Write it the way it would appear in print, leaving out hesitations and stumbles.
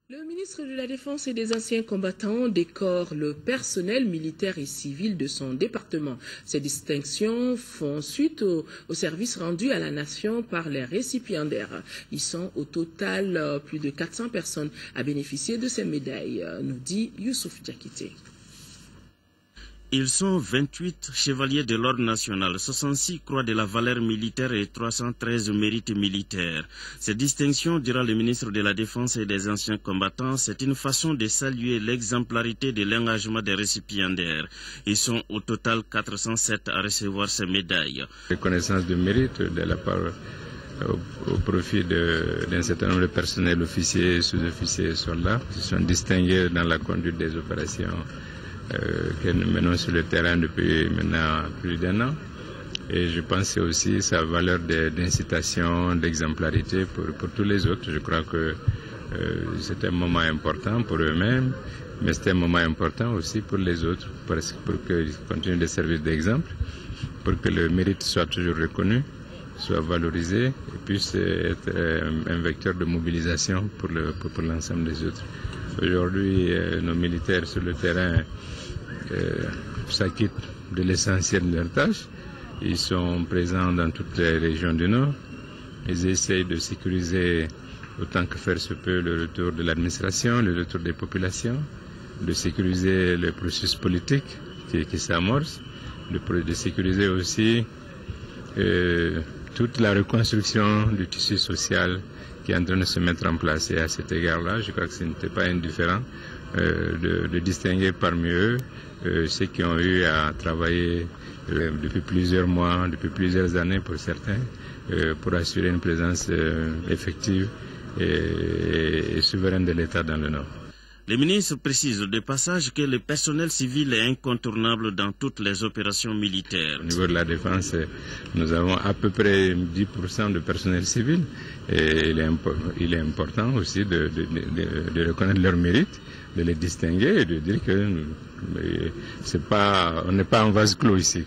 Le ministre de la Défense et des anciens combattants décore le personnel militaire et civil de son département. Ces distinctions font suite au service rendu à la nation par les récipiendaires. Ils sont au total plus de 400 personnes à bénéficier de ces médailles, nous dit Youssouf Diakité. Ils sont 28 chevaliers de l'ordre national, 66 croix de la valeur militaire et 313 mérites militaires. Cette distinction, dira le ministre de la Défense et des anciens combattants, c'est une façon de saluer l'exemplarité de l'engagement des récipiendaires. Ils sont au total 407 à recevoir ces médailles. Reconnaissance de mérite de la part au profit d'un certain nombre de personnels officiers, sous-officiers et soldats qui sont distingués dans la conduite des opérations que nous menons sur le terrain depuis maintenant plus d'1 an. Et je pense que c'est aussi sa valeur d'incitation, d'exemplarité pour tous les autres. Je crois que c'est un moment important pour eux-mêmes, mais c'est un moment important aussi pour les autres, pour qu'ils continuent de servir d'exemple, pour que le mérite soit toujours reconnu, soit valorisé et puisse être un vecteur de mobilisation pour l'ensemble des autres. Aujourd'hui, nos militaires sur le terrain s'acquittent de l'essentiel de leurs tâches. Ils sont présents dans toutes les régions du Nord. Ils essayent de sécuriser autant que faire se peut le retour de l'administration, le retour des populations, de sécuriser le processus politique qui s'amorce, de sécuriser aussi toute la reconstruction du tissu social qui est en train de se mettre en place. Et à cet égard-là, je crois que ce n'était pas indifférent de distinguer parmi eux ceux qui ont eu à travailler depuis plusieurs mois, depuis plusieurs années pour certains, pour assurer une présence effective et souveraine de l'État dans le Nord. Le ministre précise de passage que le personnel civil est incontournable dans toutes les opérations militaires. Au niveau de la défense, nous avons à peu près 10% de personnel civil et il est important aussi de reconnaître leurs mérites, de les distinguer et de dire que on n'est pas en vase clos ici.